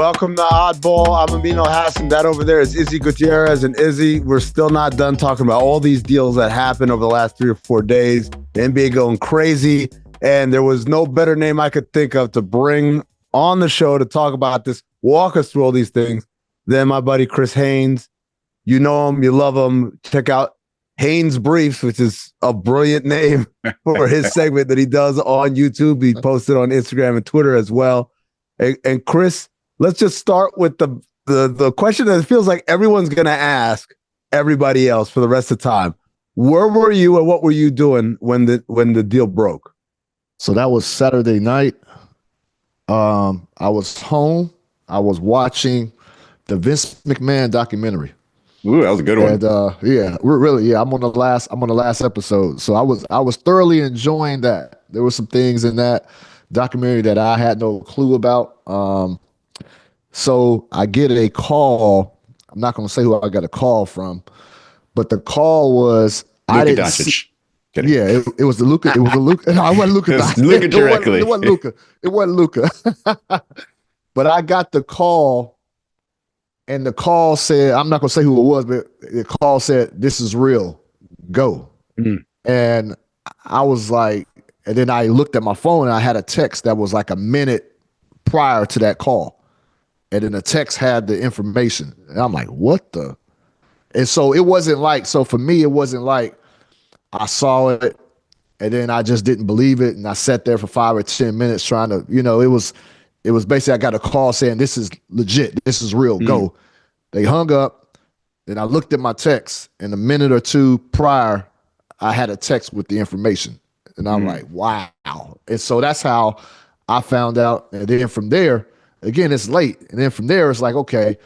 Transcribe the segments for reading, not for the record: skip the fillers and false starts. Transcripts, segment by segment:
Welcome to Oddball. I'm Amin Hassan. That over there is Izzy Gutierrez. And Izzy, we're still not done talking about all these deals that happened over the last 3 or 4 days. The NBA going crazy. And there was no better name I could think of to bring on the show to talk about this, walk us through all these things, than my buddy Chris Haynes. You know him, you love him. Check out Haynes Briefs, which is a brilliant name for his segment that he does on YouTube. He posted on Instagram and Twitter as well. And Chris, let's just start with the question that it feels like everyone's going to ask everybody else for the rest of the time. Where were you and what were you doing when the deal broke? So that was Saturday night. I was home. I was watching the Vince McMahon documentary. Ooh, that was a good one. And I'm on the last episode. So I was thoroughly enjoying that. There were some things in that documentary that I had no clue about. So I get a call. I'm not going to say who I got a call from, but the call was Luka Doncic. Yeah, it was the Luka. It was the Luka. No, it wasn't Luka. It was Luka directly. It wasn't Luka. It wasn't Luka. But I got the call, and the call said, I'm not going to say who it was, but the call said, "This is real. Go." Mm. And I was like, and then I looked at my phone, and I had a text that was like a minute prior to that call. And then the text had the information. And I'm like, what the? And so it wasn't like, so for me, it wasn't like I saw it and then I just didn't believe it. And I sat there for 5 or 10 minutes trying to, it was basically, I got a call saying, this is legit. This is real. Go. They hung up. Then I looked at my text, and a minute or two prior, I had a text with the information. And I'm like, wow. And so that's how I found out. And then from there, again, it's late. And then from there, it's like, okay,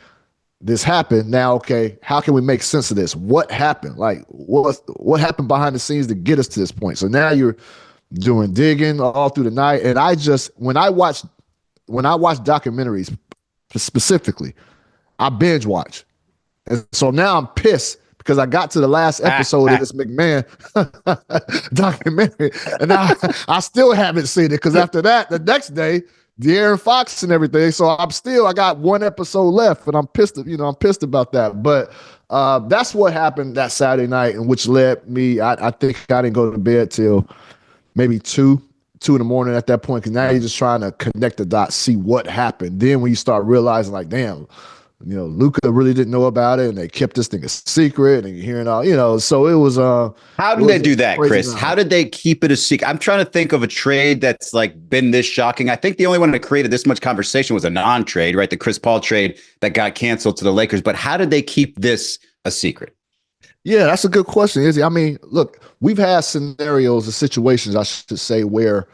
this happened. Now, okay, how can we make sense of this? What happened? Like, what happened behind the scenes to get us to this point? So now you're doing digging all through the night. And when I watch documentaries specifically, I binge watch. And so now I'm pissed because I got to the last episode of this McMahon documentary. And I still haven't seen it because after that, the next day, De'Aaron Fox and everything. So I got one episode left, and I'm pissed. I'm pissed about that. But that's what happened that Saturday night, and which led me. I think I didn't go to bed till maybe 2 in the morning at that point. Because now you're just trying to connect the dots, see what happened. Then when you start realizing, like, damn, Luka really didn't know about it, and they kept this thing a secret, and you're hearing all, so it was. How did they do that, Chris? How did they keep it a secret? I'm trying to think of a trade that's like been this shocking. I think the only one that created this much conversation was a non-trade, right? The Chris Paul trade that got canceled to the Lakers. But how did they keep this a secret? Yeah, that's a good question, Izzy. I mean, look, we've had scenarios or situations, I should say, where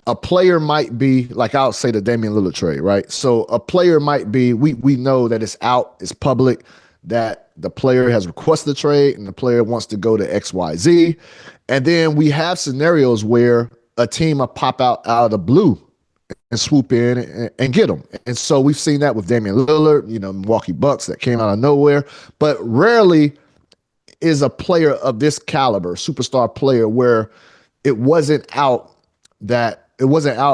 a player might be, like I'll say the Damian Lillard trade, right? So a player might be, we know that it's out, it's public, that the player has requested a trade and the player wants to go to XYZ. And then we have scenarios where a team will pop out of the blue and swoop in and get them. And so we've seen that with Damian Lillard, Milwaukee Bucks that came out of nowhere. But rarely is a player of this caliber, superstar player, where it wasn't out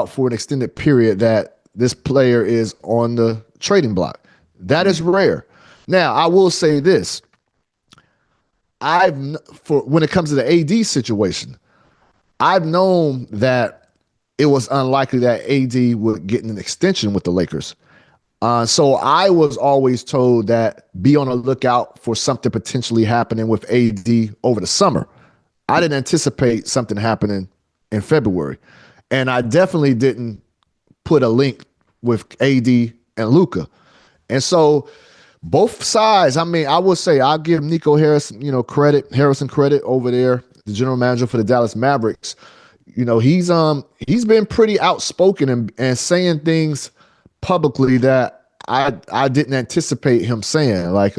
for an extended period that this player is on the trading block. That is rare. Now, I will say this. When it comes to the AD situation, I've known that it was unlikely that AD would get an extension with the Lakers. So I was always told that be on the lookout for something potentially happening with AD over the summer. I didn't anticipate something happening in February. And I definitely didn't put a link with AD and Luka. And so both sides, I mean, I would say I'll give Nico Harrison, Harrison credit over there, the general manager for the Dallas Mavericks. He's been pretty outspoken and saying things publicly that I didn't anticipate him saying, like,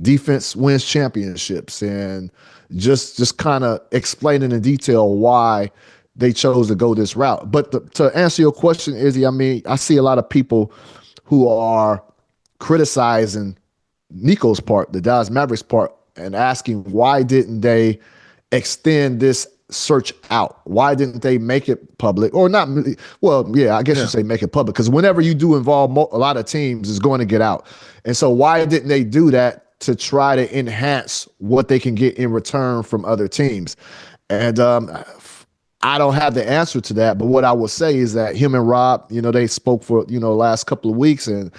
defense wins championships, and just kind of explaining in detail why they chose to go this route. But to answer your question, Izzy, I mean, I see a lot of people who are criticizing Nico's part, the Dallas Mavericks part, and asking why didn't they extend this search out? Why didn't they make it public? Or not? Well, yeah, I guess you say make it public, because whenever you do involve a lot of teams, it's going to get out. And so why didn't they do that to try to enhance what they can get in return from other teams? And I don't have the answer to that, but what I will say is that him and Rob, they spoke for the last couple of weeks, and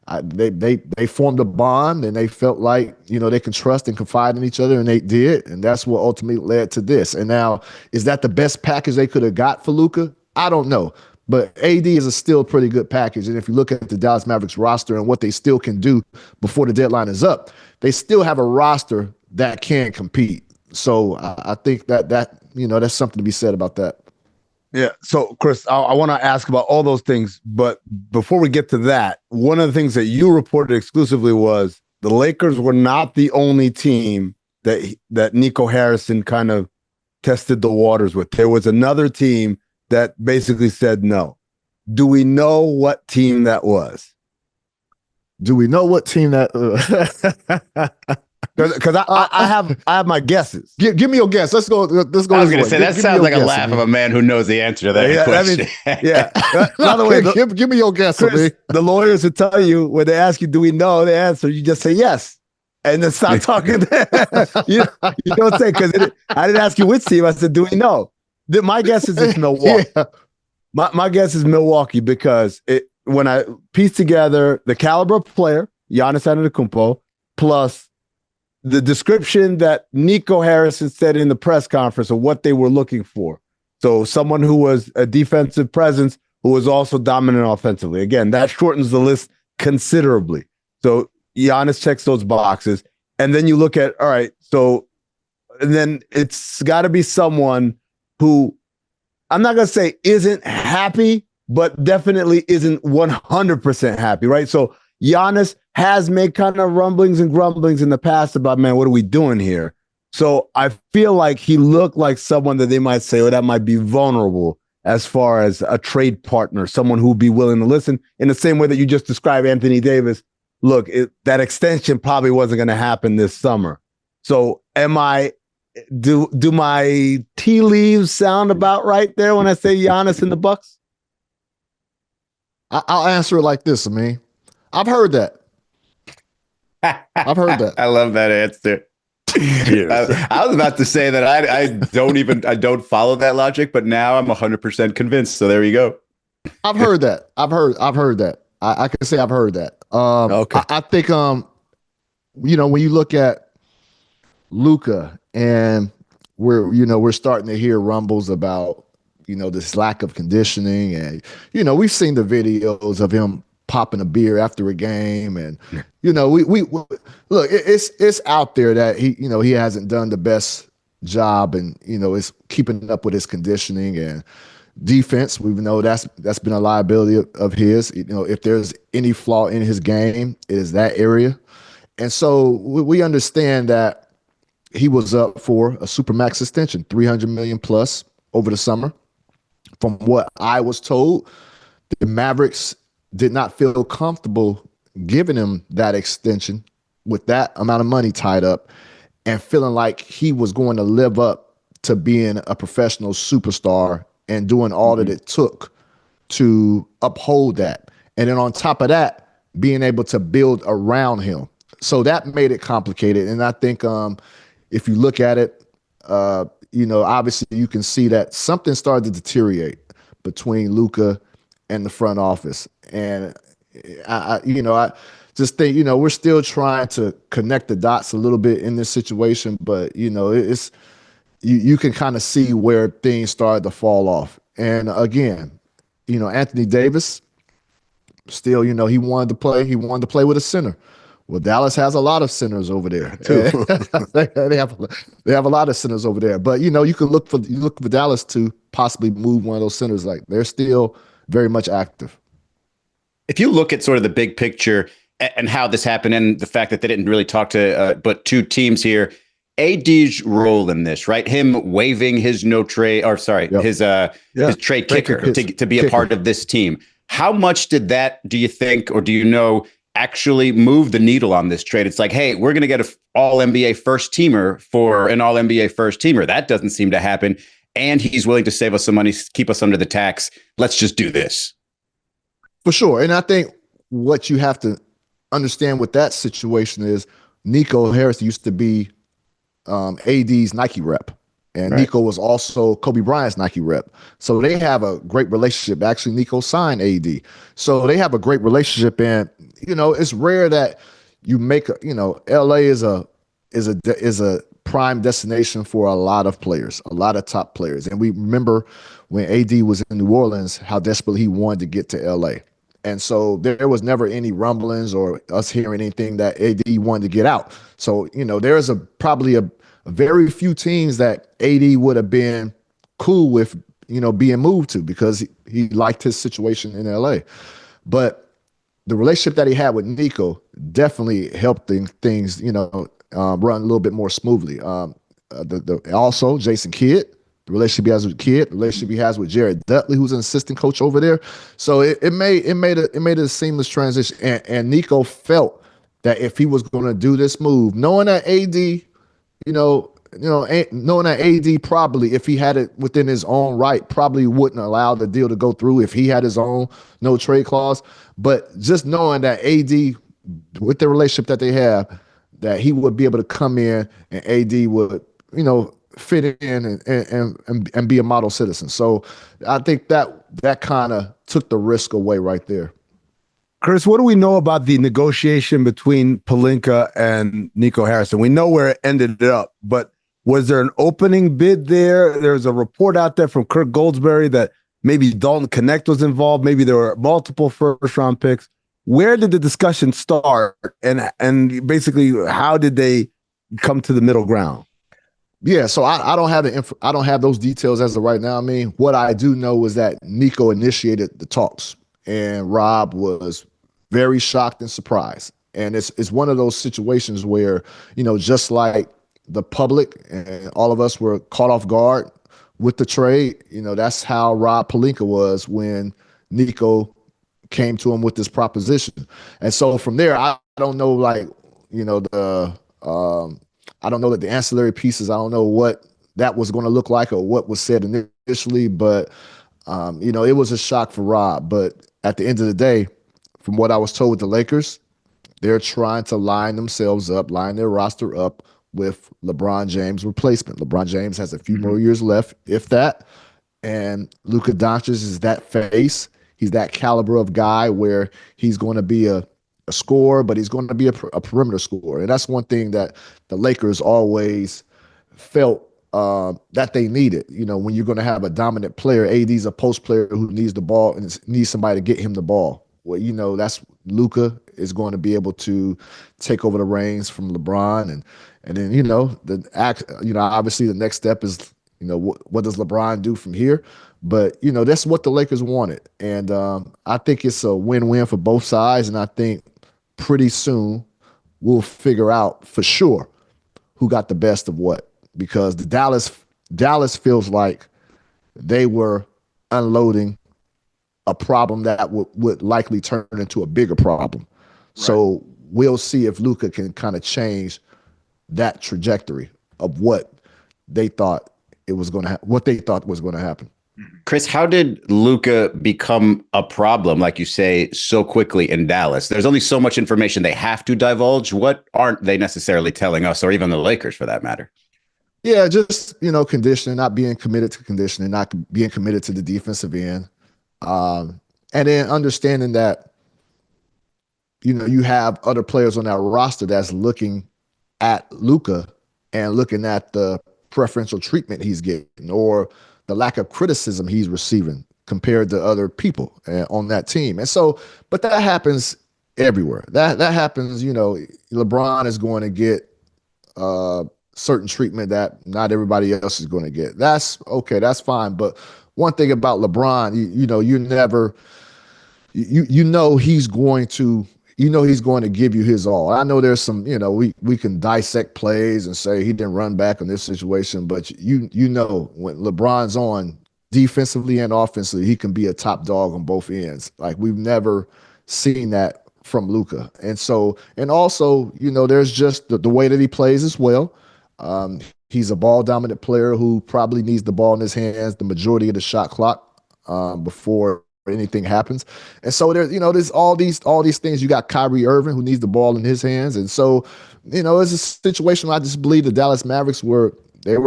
they formed a bond, and they felt like they can trust and confide in each other, and they did, and that's what ultimately led to this. And now, is that the best package they could have got for Luka? I don't know, but AD is a still pretty good package. And if you look at the Dallas Mavericks roster and what they still can do before the deadline is up, they still have a roster that can compete. So I think that that's something to be said about that. Yeah. So, Chris, I want to ask about all those things. But before we get to that, one of the things that you reported exclusively was the Lakers were not the only team that Nico Harrison kind of tested the waters with. There was another team that basically said no. Do we know what team that was? Do we know what team that? Because I have my guesses. Give me your guess. Let's go. I was going to say that sounds like a laugh of a man who knows the answer to that question. By the way, give me your guess, Chris, the lawyers will tell you when they ask you, "Do we know the answer?" You just say yes, and then stop talking. you don't say, because I didn't ask you which team. I said, "Do we know?" My guess is it's Milwaukee. Yeah. My guess is Milwaukee, because when I piece together the caliber of player, Giannis Antetokounmpo, plus the description that Nico Harrison said in the press conference of what they were looking for. So someone who was a defensive presence, who was also dominant offensively. Again, that shortens the list considerably. So Giannis checks those boxes. And then you look at, all right, so and then it's got to be someone who, I'm not going to say isn't happy, but definitely isn't 100% happy, right? So Giannis has made kind of rumblings and grumblings in the past about, man, what are we doing here? So I feel like he looked like someone that they might say, oh, that might be vulnerable as far as a trade partner, someone who'd be willing to listen, in the same way that you just described Anthony Davis. Look, that extension probably wasn't going to happen this summer. So do my tea leaves sound about right there when I say Giannis in the Bucks? I'll answer it like this, Amin. I've heard that. I've heard that. I love that answer. I was about to say that I don't follow that logic, but now I'm 100% convinced. So there you go. I've heard that. I've heard that. I can say I've heard that. Okay. I think when you look at Luka, and we're starting to hear rumbles about this lack of conditioning, and we've seen the videos of him popping a beer after a game, and we look, it's out there that he hasn't done the best job, and is keeping up with his conditioning and defense. We know that's been a liability of his. If there's any flaw in his game, it is that area. And so we understand that he was up for a supermax extension, $300 million plus over the summer. From what I was told, the Mavericks did not feel comfortable giving him that extension with that amount of money tied up, and feeling like he was going to live up to being a professional superstar and doing all that it took to uphold that. And then on top of that, being able to build around him. So that made it complicated. And I think if you look at it, obviously you can see that something started to deteriorate between Luka and the front office. And I just think, we're still trying to connect the dots a little bit in this situation, but it's you can kind of see where things started to fall off. And again, Anthony Davis still, he wanted to play with a center. Well, Dallas has a lot of centers over there too. they have a lot of centers over there. But you can look for Dallas to possibly move one of those centers. Like, they're still very much active. If you look at sort of the big picture and how this happened, and the fact that they didn't really talk to but two teams here, AD's role in this, right? Him waiving his trade kicker to be a part of this team. How much did that, do you think, or do you know, actually move the needle on this trade? It's like, hey, we're going to get an all-NBA first teamer for an all-NBA first teamer. That doesn't seem to happen. and he's willing to save us some money, keep us under the tax. Let's just do this. For sure. And I think what you have to understand with that situation is Nico Harris used to be AD's Nike rep. And right. Nico was also Kobe Bryant's Nike rep. So they have a great relationship. Actually, Nico signed AD. So they have a great relationship. And, it's rare that you make, LA is a prime destination for a lot of players, a lot of top players. And we remember when AD was in New Orleans, how desperately he wanted to get to LA. And so there was never any rumblings or us hearing anything that AD wanted to get out. So, there's probably a very few teams that AD would have been cool with, being moved to because he liked his situation in LA. But the relationship that he had with Nico definitely helped things, run a little bit more smoothly. Also, Jason Kidd, the relationship he has with Kidd, the relationship he has with Jared Dudley, who's an assistant coach over there. So it made a seamless transition. And Nico felt that if he was going to do this move, knowing that AD, knowing that AD probably, if he had it within his own right, probably wouldn't allow the deal to go through if he had his own no trade clause. But just knowing that AD, with the relationship that they have, that he would be able to come in and AD would, fit in and be a model citizen. So I think that kind of took the risk away right there. Chris, what do we know about the negotiation between Pelinka and Nico Harrison? We know where it ended up, but was there an opening bid there? There's a report out there from Kirk Goldsberry that maybe Dalton Connect was involved. Maybe there were multiple first-round picks. Where did the discussion start? And basically, how did they come to the middle ground? Yeah, so I don't have I don't have those details as of right now. I mean, what I do know is that Nico initiated the talks, and Rob was very shocked and surprised. And it's one of those situations where, just like the public and all of us were caught off guard with the trade, that's how Rob Pelinka was when Nico came to him with this proposition. And so from there, I don't know, I don't know that the ancillary pieces, I don't know what that was going to look like or what was said initially, but, it was a shock for Rob. But at the end of the day, from what I was told with the Lakers, they're trying to line their roster up with LeBron James' replacement. LeBron James has a few more years left, if that. And Luka Doncic is that face. He's that caliber of guy where he's going to be a scorer, but he's going to be a perimeter scorer. And that's one thing that the Lakers always felt that they needed. When you're going to have a dominant player, AD's a post player who needs the ball and needs somebody to get him the ball. Well, that's Luka is going to be able to take over the reins from LeBron, and then obviously the next step is what does LeBron do from here? But that's what the Lakers wanted, and I think it's a win-win for both sides, and I think pretty soon we'll figure out for sure who got the best of what, because the Dallas feels like they were unloading a problem that would likely turn into a bigger problem. Right. So we'll see if Luka can kind of change that trajectory of what they thought was going to happen. Chris, how did Luka become a problem, like you say, so quickly in Dallas? There's only so much information they have to divulge. What aren't they necessarily telling us, or even the Lakers for that matter? Yeah, just, conditioning, not being committed to conditioning, not being committed to the defensive end. And then understanding that, you have other players on that roster that's looking at Luka and looking at the preferential treatment he's getting or the lack of criticism he's receiving compared to other people on that team. And so, but that happens everywhere. That happens, LeBron is going to get certain treatment that not everybody else is going to get. That's okay. That's fine. But one thing about LeBron, he's going to give you his all. I know there's some, we can dissect plays and say he didn't run back in this situation, but when LeBron's on defensively and offensively, he can be a top dog on both ends. Like we've never seen that from Luka. And so, and also, there's just the way that he plays as well. He's a ball dominant player who probably needs the ball in his hands the majority of the shot clock before anything happens. And so there's all these things. You got Kyrie Irving who needs the ball in his hands. And so, it's a situation where I just believe the Dallas Mavericks were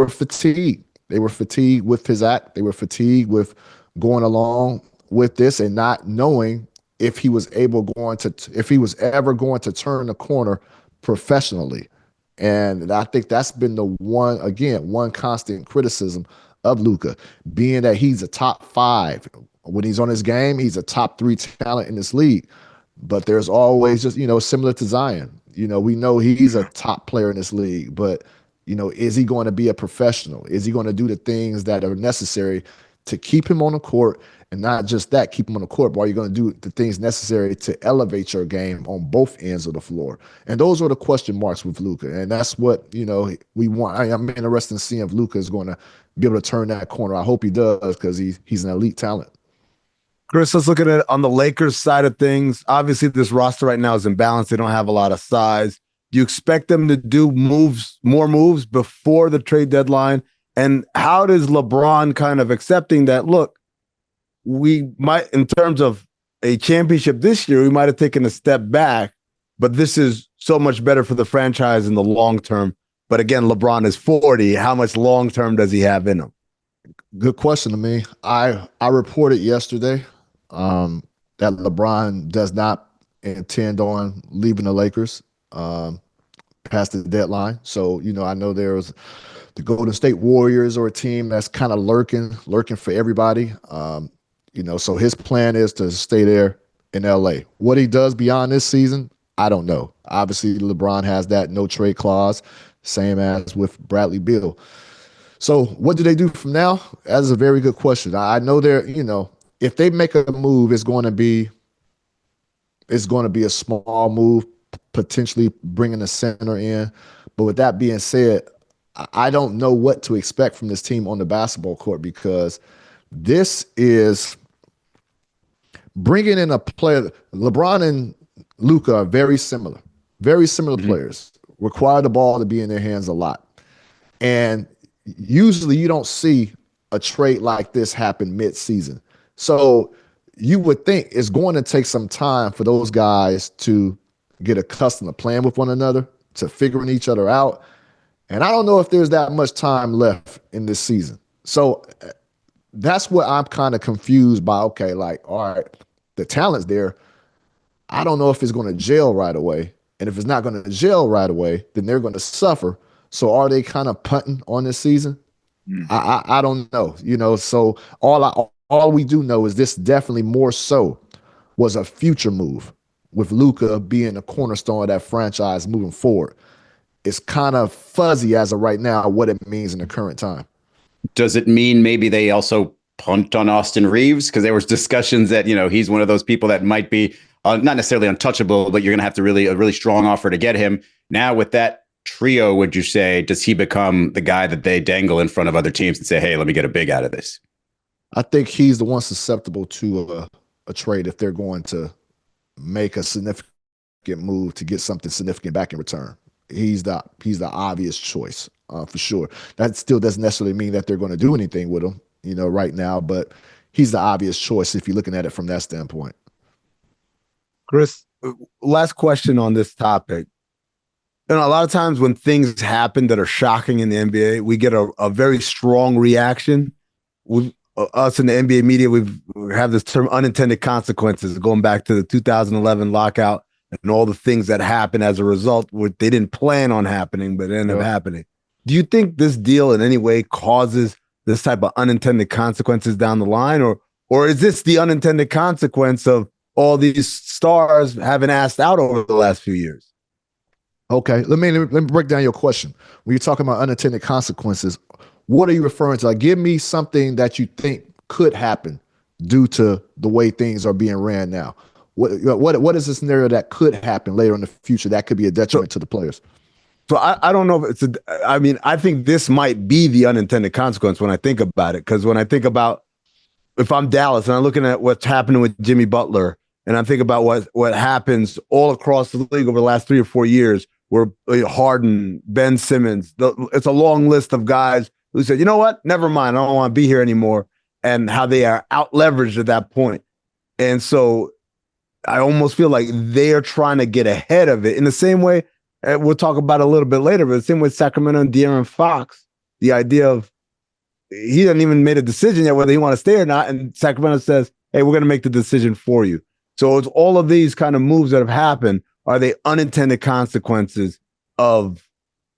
fatigued. They were fatigued with his act. They were fatigued with going along with this and not knowing if he was ever going to turn the corner professionally. And I think that's been the one constant criticism of Luka, being that he's a top 5. When he's on his game, he's a top 3 talent in this league. But there's always just, similar to Zion. We know he's a top player in this league, but, is he going to be a professional? Is he going to do the things that are necessary to keep him on the court? And not just that, keep him on the court, but are you going to do the things necessary to elevate your game on both ends of the floor? And those are the question marks with Luka. And that's what, we want. I'm interested in seeing if Luka is going to be able to turn that corner. I hope he does, because he's an elite talent. Chris, let's look at it on the Lakers side of things. Obviously, this roster right now is imbalanced. They don't have a lot of size. Do you expect them to do more moves before the trade deadline? And how does LeBron kind of accepting that, look, we might, in terms of a championship this year, we might have taken a step back, but this is so much better for the franchise in the long term. But again, LeBron is 40. How much long term does he have in him? Good question to me. I reported yesterday that LeBron does not intend on leaving the Lakers past the deadline. So, I know there's the Golden State Warriors, or a team that's kind of lurking for everybody. So his plan is to stay there in LA. What he does beyond this season, I don't know. Obviously, LeBron has that no trade clause, same as with Bradley Beal. So what do they do from now? That's a very good question. I know if they make a move, it's going to be a small move, potentially bringing a center in. But with that being said, I don't know what to expect from this team on the basketball court, because this is bringing in a player. LeBron and Luka are very similar players, require the ball to be in their hands a lot. And usually you don't see a trade like this happen mid-season. So you would think it's going to take some time for those guys to get accustomed to playing with one another, to figuring each other out. And I don't know if there's that much time left in this season. So that's what I'm kind of confused by. Okay, all right, the talent's there. I don't know if it's going to gel right away. And if it's not going to gel right away, then they're going to suffer. So are they kind of punting on this season? I don't know. So all we do know is this definitely more so was a future move, with Luka being a cornerstone of that franchise moving forward. It's kind of fuzzy as of right now what it means in the current time. Does it mean maybe they also punt on Austin Reeves? Because there was discussions that, he's one of those people that might be not necessarily untouchable, but you're going to have to a really strong offer to get him. Now with that trio, would you say, does he become the guy that they dangle in front of other teams and say, hey, let me get a big out of this? I think he's the one susceptible to a trade if they're going to make a significant move to get something significant back in return. He's the obvious choice for sure. That still doesn't necessarily mean that they're going to do anything with him, right now, but he's the obvious choice if you're looking at it from that standpoint. Chris, last question on this topic. A lot of times when things happen that are shocking in the NBA, we get a very strong reaction. Us in the NBA media, we have this term unintended consequences, going back to the 2011 lockout and all the things that happened as a result, what they didn't plan on happening, but ended up happening. Do you think this deal in any way causes this type of unintended consequences down the line? Or is this the unintended consequence of all these stars having asked out over the last few years? Okay, let me break down your question. When you're talking about unintended consequences, what are you referring to? Give me something that you think could happen due to the way things are being ran now. What is the scenario that could happen later in the future that could be a detriment to the players? So I don't know if I think this might be the unintended consequence when I think about it. Because when I think about, if I'm Dallas and I'm looking at what's happening with Jimmy Butler, and I think about what happens all across the league over the last 3 or 4 years, were Harden, Ben Simmons. It's a long list of guys who said, you know what? Never mind. I don't want to be here anymore. And how they are out leveraged at that point. And so I almost feel like they are trying to get ahead of it in the same way. And we'll talk about it a little bit later, but the same with Sacramento and De'Aaron Fox, the idea of he hasn't even made a decision yet whether he want to stay or not. And Sacramento says, hey, we're going to make the decision for you. So it's all of these kind of moves that have happened. Are they unintended consequences of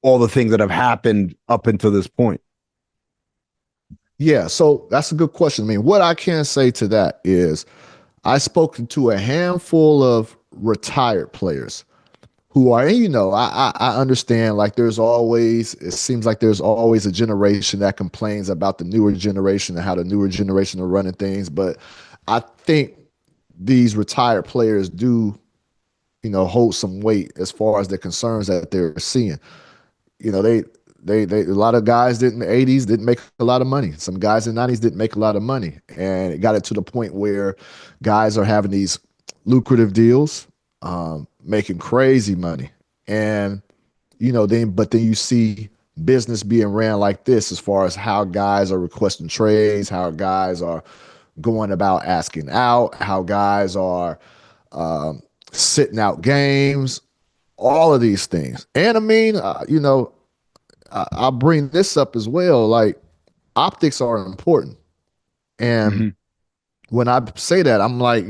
all the things that have happened up until this point? Yeah, so that's a good question. I mean, what I can say to that is I've spoken to a handful of retired players who are, I understand like it seems like there's always a generation that complains about the newer generation and how the newer generation are running things. But I think these retired players do, hold some weight as far as the concerns that they're seeing. They a lot of guys in the 80s didn't make a lot of money. Some guys in the 90s didn't make a lot of money. And it got it to the point where guys are having these lucrative deals, making crazy money. And, then you see business being ran like this as far as how guys are requesting trades, how guys are going about asking out, how guys are sitting out games, all of these things. And I mean, I'll bring this up as well. Like, optics are important. And when I say that, I'm like,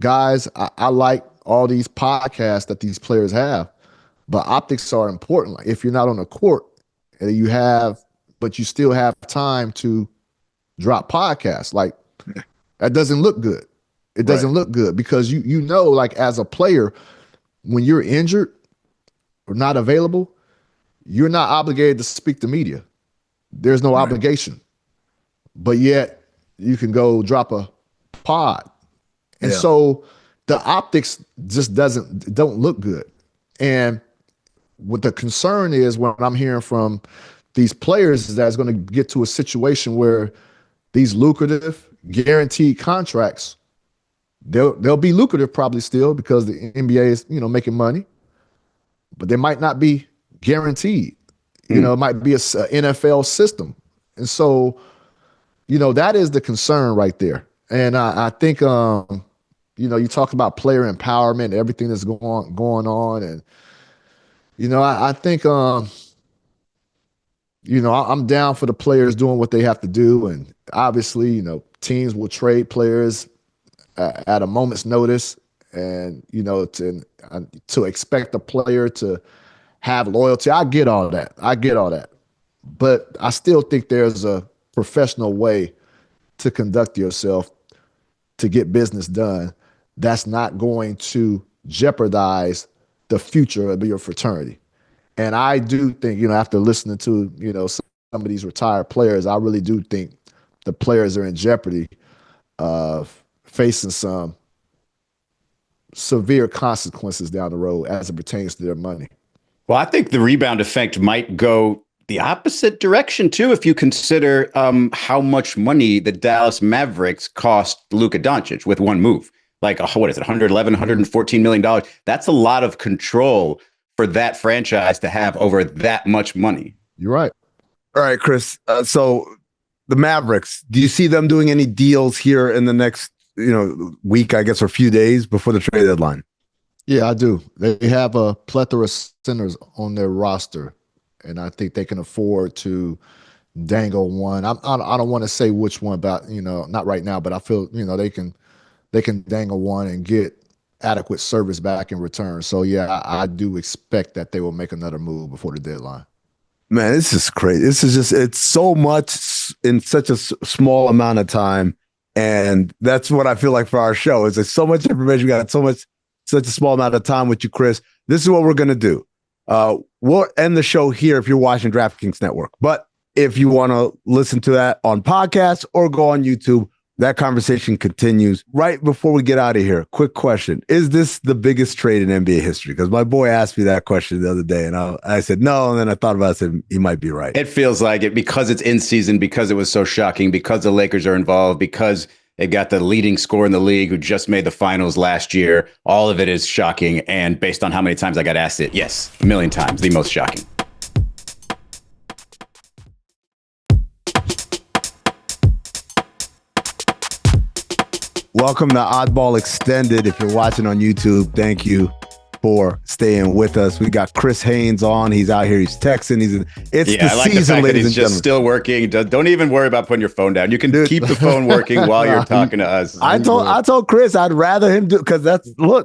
guys, I like all these podcasts that these players have, but optics are important. Like, if you're not on the court and but you still have time to drop podcasts, like that doesn't look good. It doesn't look good because like as a player, when you're injured or not available, you're not obligated to speak to media. There's no obligation. But yet you can go drop a pod. And so the optics just don't look good. And what the concern is when I'm hearing from these players is that it's going to get to a situation where these lucrative guaranteed contracts, they'll be lucrative probably still because the NBA is, making money, but they might not be guaranteed. It might be a NFL system. And so, that is the concern right there. And I think, you talk about player empowerment, everything that's going on. And, I think, I'm down for the players doing what they have to do. And obviously, teams will trade players at a moment's notice. And, to expect a player to have loyalty. I get all that. But I still think there's a professional way to conduct yourself to get business done that's not going to jeopardize the future of your fraternity. And I do think, after listening to, some of these retired players, I really do think the players are in jeopardy of facing some severe consequences down the road as it pertains to their money. Well, I think the rebound effect might go the opposite direction, too, if you consider how much money the Dallas Mavericks cost Luka Doncic with one move. Like, what is it, $111, $114 million? That's a lot of control for that franchise to have over that much money. You're right. All right, Chris. So the Mavericks, do you see them doing any deals here in the next week, I guess, or a few days before the trade deadline? Yeah, I do. They have a plethora of centers on their roster, and I think they can afford to dangle one. I don't want to say which one, but not right now. But I feel they can dangle one and get adequate service back in return. So yeah, I do expect that they will make another move before the deadline. Man, this is crazy. It's so much in such a small amount of time, and that's what I feel like for our show. Is there's so much information, we got such a small amount of time with you, Chris. This is what we're going to do. We'll end the show here if you're watching DraftKings Network. But if you want to listen to that on podcast or go on YouTube, that conversation continues. Right before we get out of here, quick question. Is this the biggest trade in NBA history? Because my boy asked me that question the other day, and I said no, and then I thought about it and said he might be right. It feels like it because it's in season, because it was so shocking, because the Lakers are involved, because It got the leading scorer in the league who just made the finals last year. All of it is shocking. And based on how many times I got asked it, yes, a million times, the most shocking. Welcome to Oddball Extended. If you're watching on YouTube, thank you for staying with us. We got Chris Haynes on. He's out here. He's texting. I like the fact that he's just still working. Don't even worry about putting your phone down. You can keep the phone working while you're talking to us. I told Chris I'd rather him do, because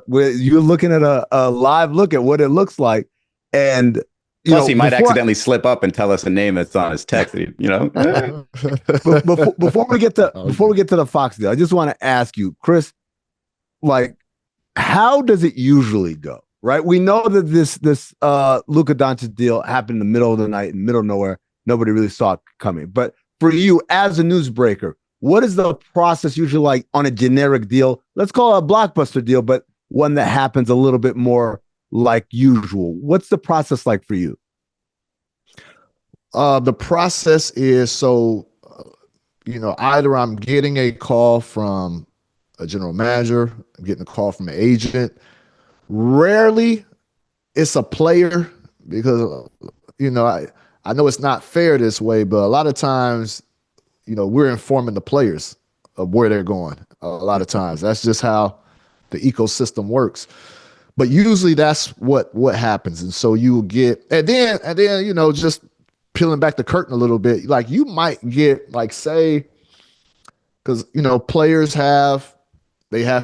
you're looking at a live look at what it looks like, and plus he might accidentally slip up and tell us a name that's on his text. Before we get to the Fox deal, I just want to ask you, Chris, like, how does it usually go? Right, we know that this Luka Doncic deal happened in the middle of the night, in the middle of nowhere. Nobody really saw it coming. But for you, as a newsbreaker, what is the process usually like on a generic deal? Let's call it a blockbuster deal, but one that happens a little bit more like usual. What's the process like for you? The process is either I'm getting a call from a general manager, I'm getting a call from an agent. Rarely it's a player, because, I know it's not fair this way, but a lot of times, we're informing the players of where they're going. A lot of times that's just how the ecosystem works. But usually that's what happens. And so you will get, and then, just peeling back the curtain a little bit, like you might get, like, say, because, players have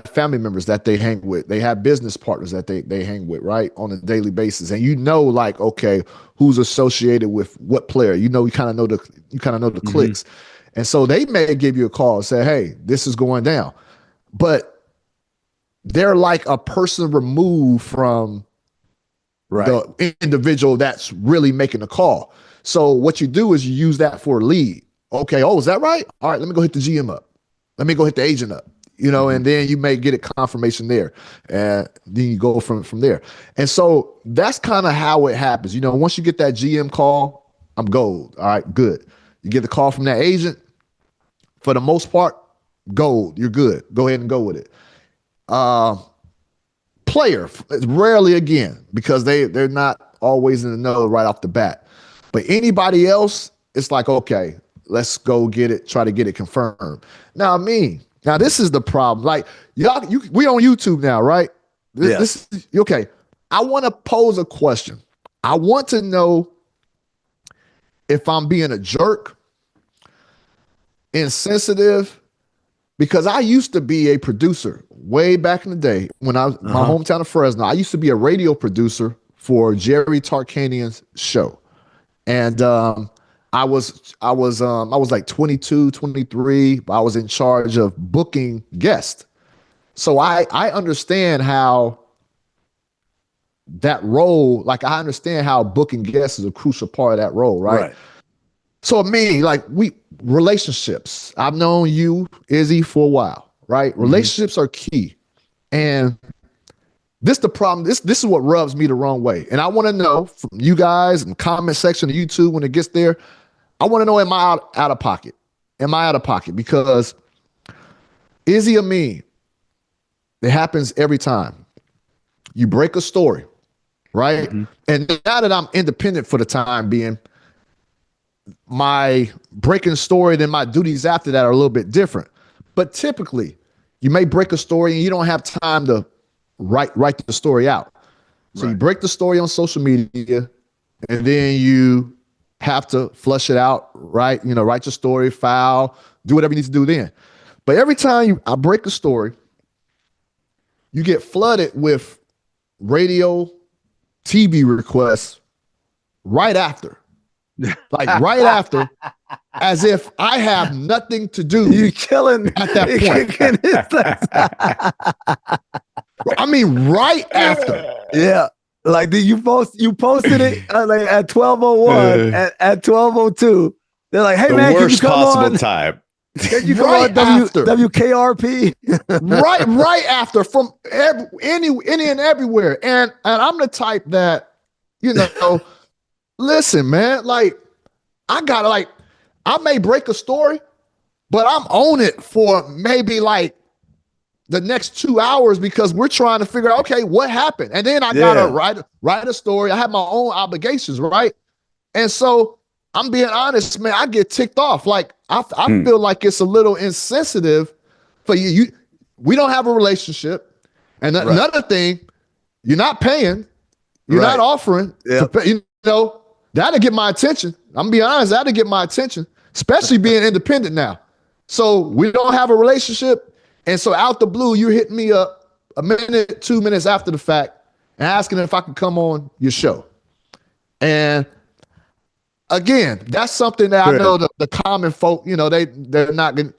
family members that they hang with. They have business partners that they hang with, right, on a daily basis. And like, okay, who's associated with what player? You kind of know the clicks. And so they may give you a call and say, hey, this is going down. But they're like a person removed from the individual that's really making the call. So what you do is you use that for a lead. Okay, is that right? All right, let me go hit the GM up. Let me go hit the agent up. And then you may get a confirmation there, and then you go from there. And so that's kind of how it happens. Once you get that GM call, I'm gold. All right, good. You get the call from that agent, for the most part, gold. You're good. Go ahead and go with it. Player, rarely again, because they're not always in the know right off the bat. But anybody else, it's like, okay, let's go get it, try to get it confirmed. Now, Now, this is the problem. Like, we on YouTube now, right? This is okay. I want to pose a question. I want to know if I'm being a jerk, insensitive, because I used to be a producer way back in the day when I was my hometown of Fresno. I used to be a radio producer for Jerry Tarkanian's show. And I was like 22, 23. I was in charge of booking guests. So I understand how that role, like I understand how booking guests is a crucial part of that role, right? So relationships. I've known you, Izzy, for a while, right? Relationships are key. And this the problem. This is what rubs me the wrong way. And I want to know from you guys in the comment section of YouTube when it gets there, I want to know, am I out of pocket? Am I out of pocket? Because Izzy Amin, it happens every time. You break a story, right? And now that I'm independent for the time being, my breaking story and my duties after that are a little bit different. But typically, you may break a story and you don't have time to write the story out. So you break the story on social media, and then you have to flush it out, right? Write your story, file, do whatever you need to do then. But every time I break a story, you get flooded with radio, TV requests right after. Like right after, as if I have nothing to do. You killing at that point. I mean, right after. Yeah. Like you posted it like at 12:01, at 12:02. They're like, "Hey man, can you come on? Time. Can you come on WKRP?" right after, from any and everywhere. And I'm the type that, listen, man, like I may break a story, but I'm on it for maybe like the next 2 hours because we're trying to figure out, okay, what happened? And then I gotta write a story. I have my own obligations, right? And so I'm being honest, man, I get ticked off. Like I feel like it's a little insensitive for you. We don't have a relationship. And another thing, you're not paying, you're not offering to pay, you know, that'll get my attention. I'm gonna be honest, that'll get my attention, especially being independent now. So we don't have a relationship. And so out the blue, you're hitting me up a minute, 2 minutes after the fact and asking if I can come on your show. And again, that's something that I know the common folk, you know, they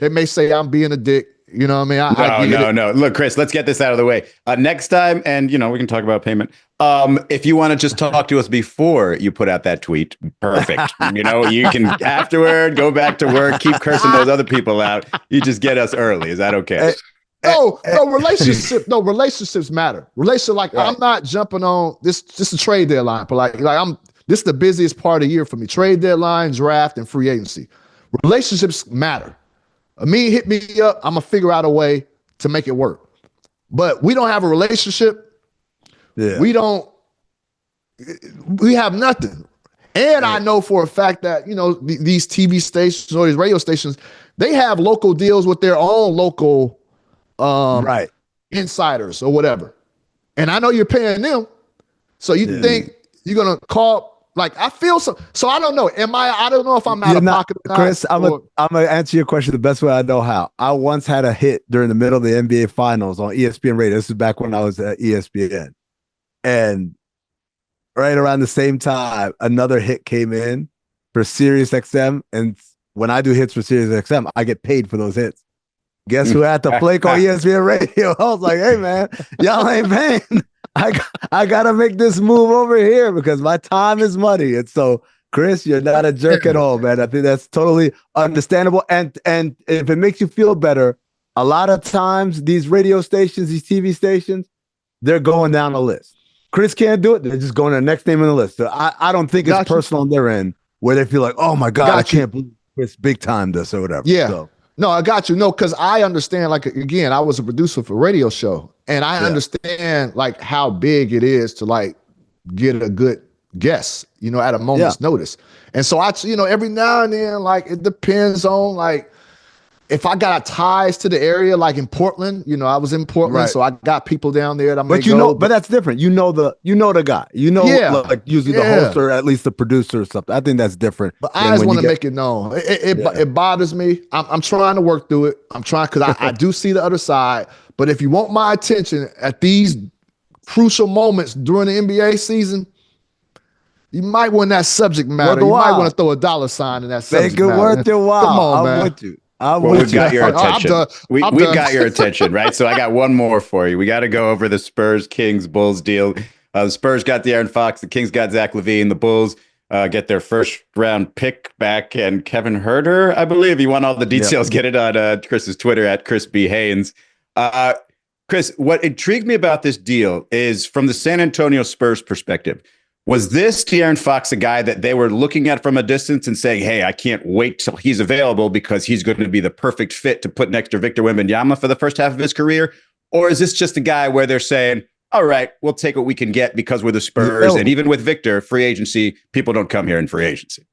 may say I'm being a dick. You know what I mean? No. Look, Chris, let's get this out of the way. Next time, and you know, we can talk about payment. If you want to just talk to us before you put out that tweet, perfect. You know, you can afterward go back to work, keep cursing those other people out. You just get us early. Is that okay? No, relationships matter. I'm not jumping on this. Just a trade deadline, but this is the busiest part of the year for me. Trade deadline, draft, and free agency. Relationships matter. Amin hit me up. I'm gonna figure out a way to make it work. But we don't have a relationship. Yeah. We have nothing. And I know for a fact that, you know, these TV stations or these radio stations, they have local deals with their own local insiders or whatever. And I know you're paying them. So you think you're gonna call? Like I feel so I don't know. I don't know if I'm out of pocket. Chris, I'm gonna answer your question the best way I know how. I once had a hit during the middle of the NBA finals on ESPN radio. This is back when I was at ESPN. And right around the same time, another hit came in for Sirius XM. And when I do hits for Sirius XM, I get paid for those hits. Guess who had to flake on ESPN radio? I was like, hey man, y'all ain't paying. I gotta make this move over here because my time is money. And so, Chris, you're not a jerk at all, man. I think that's totally understandable. And if it makes you feel better, a lot of times these radio stations, these TV stations, they're going down the list. Chris can't do it. They're just going to the next name on the list. So I don't think it's personal on their end where they feel like, oh my God, I can't believe Chris big time this or whatever. Yeah. So. No, I got you. No, because I understand, like, again, I was a producer for a radio show, and I understand, like, how big it is to, like, get a good guess, you know, at a moment's notice. And so, every now and then, like, it depends on, like, if I got ties to the area, like in Portland, you know, I was in Portland, so I got people down there that but that's different. You know the guy. You know, like usually the host or at least the producer or something. I think that's different. But I just want to make it known. It bothers me. I'm trying to work through it. I'm trying because I do see the other side. But if you want my attention at these crucial moments during the NBA season, you might want that subject matter. You might want to throw a dollar sign in that subject matter. Make it worth your while. Come on, man. I'm with you. We've got your attention. We've got your attention, right? So I got one more for you. We got to go over the Spurs, Kings, Bulls deal. The Spurs got De'Aaron Fox. The Kings got Zach LaVine. The Bulls get their first round pick back and Kevin Huerter, I believe. You want all the details, get it on Chris's Twitter at Chris B. Haynes. Chris, what intrigued me about this deal is from the San Antonio Spurs perspective. Was this De'Aaron Fox a guy that they were looking at from a distance and saying, hey, I can't wait till he's available because he's going to be the perfect fit to put next to Victor Wembanyama for the first half of his career? Or is this just a guy where they're saying, all right, we'll take what we can get because we're the Spurs. And even with Victor, free agency, people don't come here in free agency.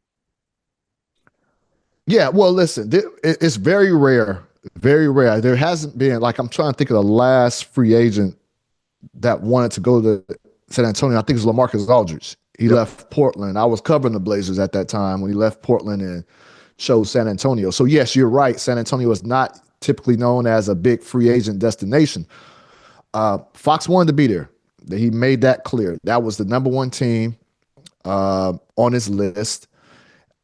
Yeah, well, listen, it's very rare. Very rare. There hasn't been, like, I'm trying to think of the last free agent that wanted to go to San Antonio. I think it was LaMarcus Aldridge. He left Portland. I was covering the Blazers at that time when he left Portland and chose San Antonio. So yes, you're right. San Antonio is not typically known as a big free agent destination. Fox wanted to be there. He made that clear. That was the number one team on his list.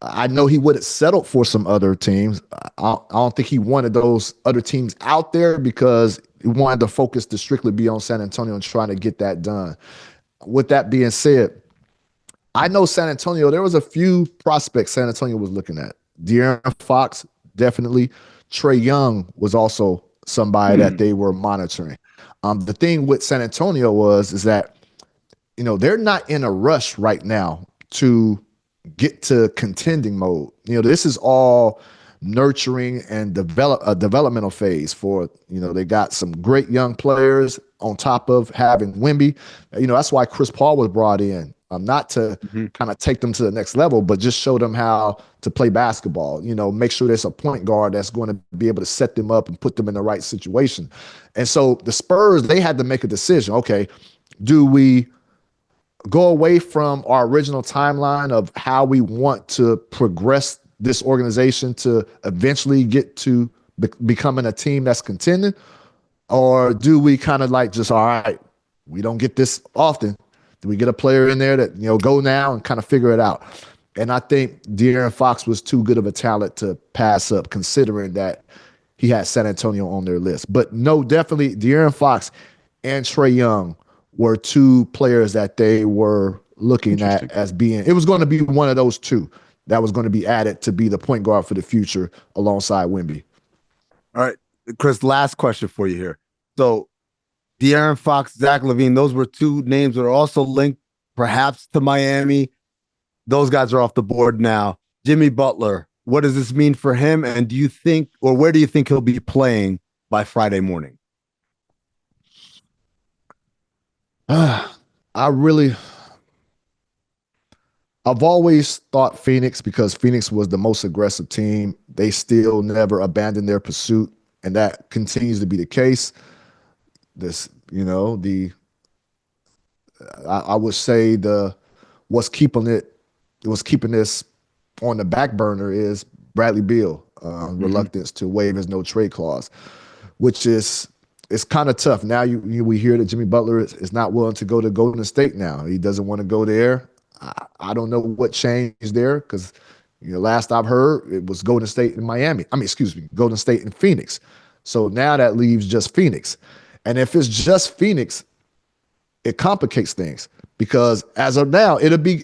I know he would have settled for some other teams. I don't think he wanted those other teams out there because he wanted the focus to strictly be on San Antonio and trying to get that done. With that being said, I know San Antonio, there was a few prospects San Antonio was looking at. De'Aaron Fox, definitely. Trae Young was also somebody that they were monitoring. The thing with San Antonio is that, you know, they're not in a rush right now to get to contending mode. You know, this is all nurturing and developmental phase for, they got some great young players on top of having Wemby. That's why Chris Paul was brought in, not to kind of take them to the next level, but just show them how to play basketball. Make sure there's a point guard that's going to be able to set them up and put them in the right situation. And so the Spurs, they had to make a decision. Okay, do we go away from our original timeline of how we want to progress this organization to eventually get to becoming a team that's contending? Or do we kind of like just, all right, we don't get this often. Do we get a player in there that, go now and kind of figure it out? And I think De'Aaron Fox was too good of a talent to pass up, considering that he had San Antonio on their list. But no, definitely De'Aaron Fox and Trae Young were two players that they were looking at as being, it was going to be one of those two that was going to be added to be the point guard for the future alongside Wemby. All right, Chris, last question for you here. So De'Aaron Fox, Zach LaVine, those were two names that are also linked perhaps to Miami. Those guys are off the board now. Jimmy Butler, what does this mean for him? And do you think, or where do you think he'll be playing by Friday morning? I've always thought Phoenix, because Phoenix was the most aggressive team. They still never abandoned their pursuit, and that continues to be the case. I would say what's keeping this on the back burner is Bradley Beal reluctance to waive his no trade clause, which is, it's kind of tough. Now we hear that Jimmy Butler is not willing to go to Golden State now. He doesn't want to go there. I don't know what changed there, because last I've heard it was Golden State and Miami. Golden State and Phoenix. So now that leaves just Phoenix. And if it's just Phoenix, it complicates things, because as of now, it'll be,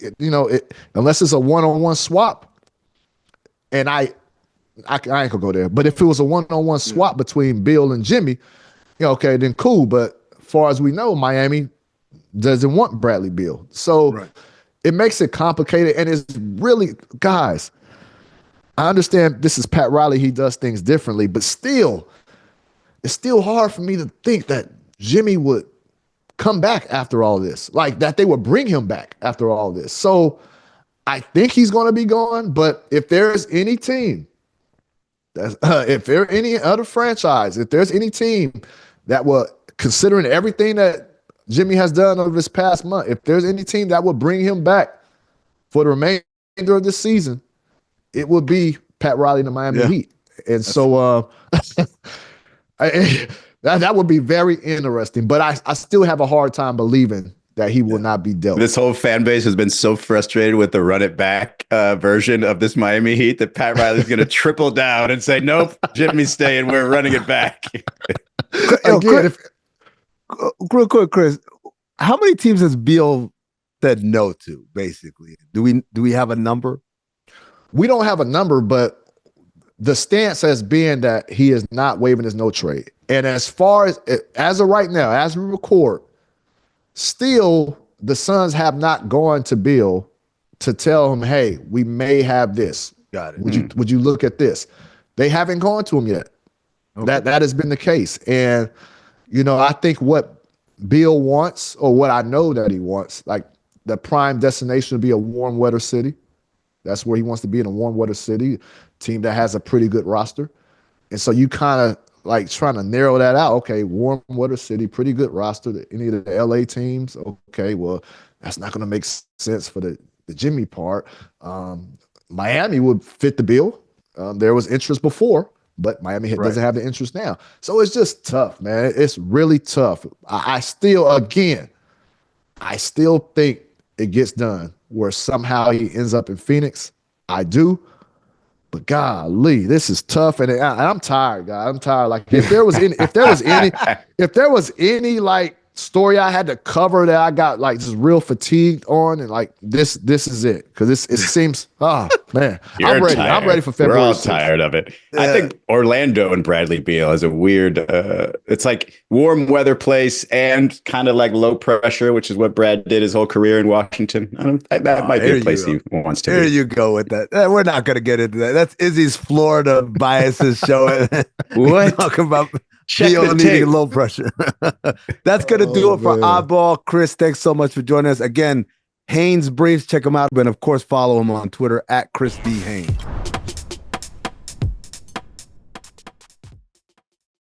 unless it's a one-on-one swap, and I ain't gonna go there. But if it was a one-on-one swap between Bill and Jimmy, okay, then cool. But as far as we know, Miami doesn't want Bradley Beal. So it makes it complicated. And it's really, guys, I understand this is Pat Riley. He does things differently, but still, it's still hard for me to think that Jimmy would come back after all this, like that they would bring him back after all this. So I think he's going to be gone. But if there's any team, if there any other franchise, if there's any team that will, considering everything that Jimmy has done over this past month, if there's any team that would bring him back for the remainder of this season, it would be Pat Riley and the Miami Heat. And so that would be very interesting. But I still have a hard time believing that he will not be dealt. This whole fan base has been so frustrated with the run it back version of this Miami Heat that Pat Riley's going to triple down and say, nope, Jimmy's staying. We're running it back. Real quick, Chris, how many teams has Beal said no to, basically? Do we have a number? We don't have a number, but the stance has been that he is not waiving his no trade. And as far as of right now, as we record, still the Suns have not gone to Beal to tell him, hey, we may have this. Got it. Would you look at this? They haven't gone to him yet. Okay. That has been the case. And I think what Beal wants, or what I know that he wants, like the prime destination would be a warm weather city. That's where he wants to be, in a warm weather city, team that has a pretty good roster. And so you kind of like trying to narrow that out. Okay, warm weather city, pretty good roster. Any of the LA teams, okay, well, that's not going to make sense for the Jimmy part. Miami would fit the bill. There was interest before, but Miami doesn't have the interest now. So it's just tough, man. It's really tough. I still think it gets done where somehow he ends up in Phoenix. I do. But golly, this is tough, and I'm tired, guys. I'm tired. Like if there was any like story I had to cover that I got like just real fatigued on, and like this is it, because it seems man, I'm ready. Tired. I'm ready for February. We're all 6th. tired of it. Yeah. I think Orlando and Bradley Beal is a weird. It's like warm weather place and kind of like low pressure, which is what Brad did his whole carear in Washington. That might be a place he wants to. Here be. you go with that. We're not going to get into that. That's Izzy's Florida biases showing. What? Talk about. Check Beal the needing tape. low pressure. That's going to do it for Oddball. Chris, thanks so much for joining us. Again, Haynes Briefs, check him out. And of course, follow him on Twitter at Chris D. Haynes.